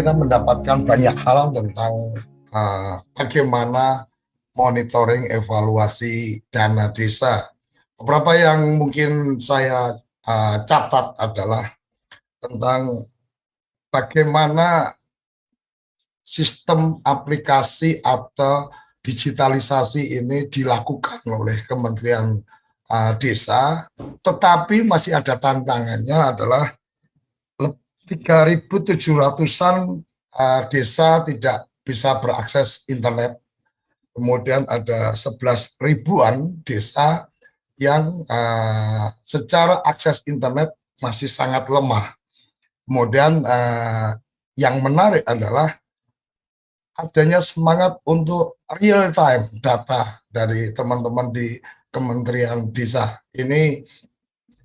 kita mendapatkan banyak hal tentang bagaimana monitoring evaluasi dana desa. Beberapa yang mungkin saya catat adalah tentang bagaimana sistem aplikasi atau digitalisasi ini dilakukan oleh Kementerian Desa, tetapi masih ada tantangannya adalah 3.700-an desa tidak bisa berakses internet. Kemudian ada 11 ribuan desa yang secara akses internet masih sangat lemah. Kemudian yang menarik adalah adanya semangat untuk real time data dari teman-teman di Kementerian Desa. Ini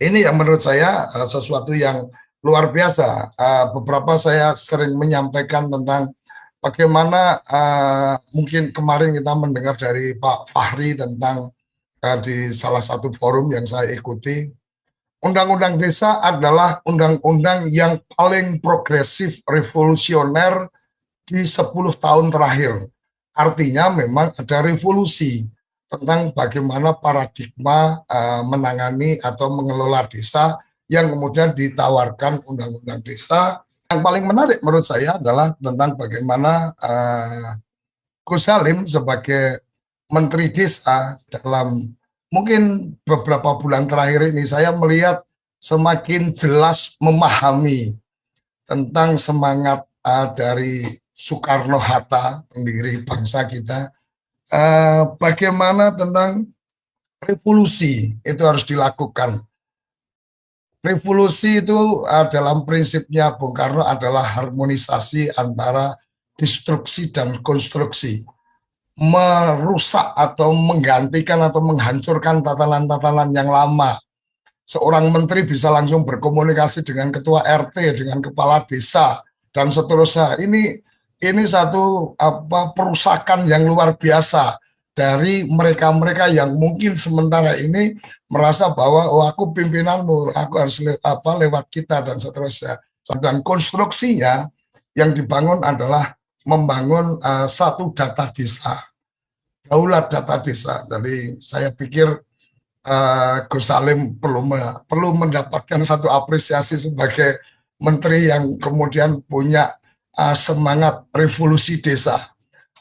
yang menurut saya sesuatu yang luar biasa. Beberapa saya sering menyampaikan tentang bagaimana mungkin kemarin kita mendengar dari Pak Fahri tentang di salah satu forum yang saya ikuti, Undang-Undang Desa adalah undang-undang yang paling progresif, revolusioner di 10 tahun terakhir. Artinya memang ada revolusi tentang bagaimana paradigma menangani atau mengelola desa yang kemudian ditawarkan Undang-Undang Desa. Yang paling menarik menurut saya adalah tentang bagaimana Gus Salim sebagai Menteri Desa dalam mungkin beberapa bulan terakhir ini saya melihat semakin jelas memahami tentang semangat dari Soekarno-Hatta, pendiri bangsa kita, bagaimana tentang revolusi itu harus dilakukan. Revolusi itu dalam prinsipnya Bung Karno adalah harmonisasi antara destruksi dan konstruksi. Merusak atau menggantikan atau menghancurkan tatanan-tatanan yang lama. Seorang menteri bisa langsung berkomunikasi dengan ketua RT, dengan kepala desa, dan seterusnya. Ini satu perusakan yang luar biasa dari mereka-mereka yang mungkin sementara ini merasa bahwa aku pimpinanmu, aku harus lewat kita dan seterusnya. Dan konstruksinya yang dibangun adalah membangun satu data desa, daulat data desa. Jadi saya pikir Gus Salim perlu mendapatkan satu apresiasi sebagai menteri yang kemudian punya semangat revolusi desa.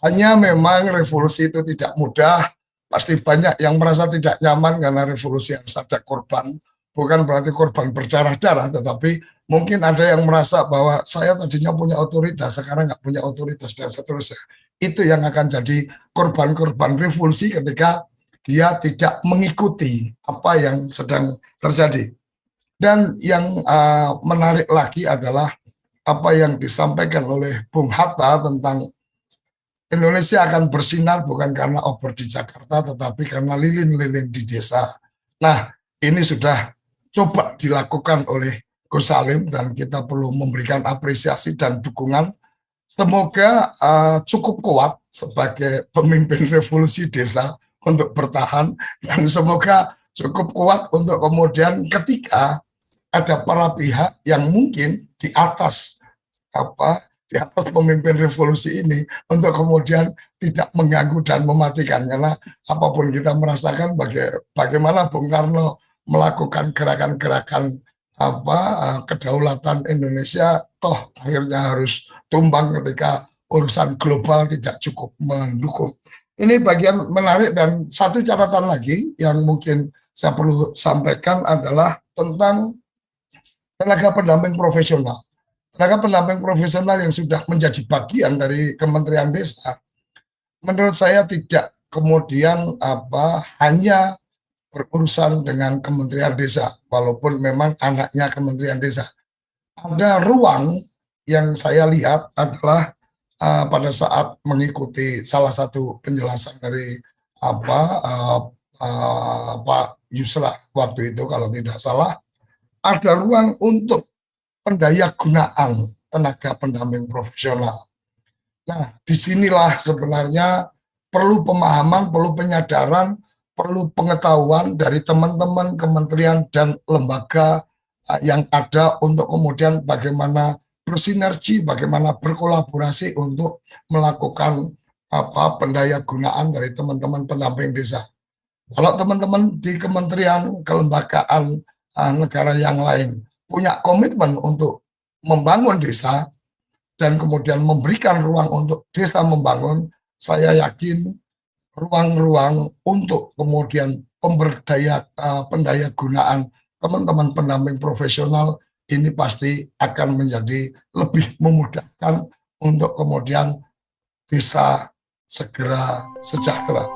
Hanya memang revolusi itu tidak mudah, pasti banyak yang merasa tidak nyaman karena revolusi harus ada korban. Bukan berarti korban berdarah-darah, tetapi mungkin ada yang merasa bahwa saya tadinya punya otoritas, sekarang nggak punya otoritas, dan seterusnya. Itu yang akan jadi korban-korban revolusi ketika dia tidak mengikuti apa yang sedang terjadi. Dan yang menarik lagi adalah apa yang disampaikan oleh Bung Hatta tentang Indonesia akan bersinar bukan karena obor di Jakarta, tetapi karena lilin-lilin di desa. Nah, ini sudah coba dilakukan oleh Gus Salim dan kita perlu memberikan apresiasi dan dukungan. Semoga cukup kuat sebagai pemimpin revolusi desa untuk bertahan, dan semoga cukup kuat untuk kemudian ketika ada para pihak yang mungkin di atas pemimpin revolusi ini untuk kemudian tidak mengganggu dan mematikan, karena apapun kita merasakan bagaimana Bung Karno melakukan gerakan-gerakan kedaulatan Indonesia, toh akhirnya harus tumbang ketika urusan global tidak cukup mendukung. Ini bagian menarik. Dan satu catatan lagi yang mungkin saya perlu sampaikan adalah tentang tenaga pendamping profesional. Tenaga pendamping profesional yang sudah menjadi bagian dari Kementerian Desa, menurut saya tidak kemudian hanya berurusan dengan Kementerian Desa, walaupun memang anaknya Kementerian Desa. Ada ruang yang saya lihat adalah pada saat mengikuti salah satu penjelasan dari Pak Yusra waktu itu, kalau tidak salah, ada ruang untuk pendayagunaan tenaga pendamping profesional. Nah, disinilah sebenarnya perlu pemahaman, perlu penyadaran, perlu pengetahuan dari teman-teman kementerian dan lembaga yang ada untuk kemudian bagaimana bersinergi, bagaimana berkolaborasi untuk melakukan pendaya gunaan dari teman-teman pendamping desa. Kalau teman-teman di kementerian, kelembagaan negara yang lain punya komitmen untuk membangun desa dan kemudian memberikan ruang untuk desa membangun, saya yakin ruang-ruang untuk kemudian pendaya gunaan teman-teman pendamping profesional ini pasti akan menjadi lebih memudahkan untuk kemudian bisa segera sejahtera.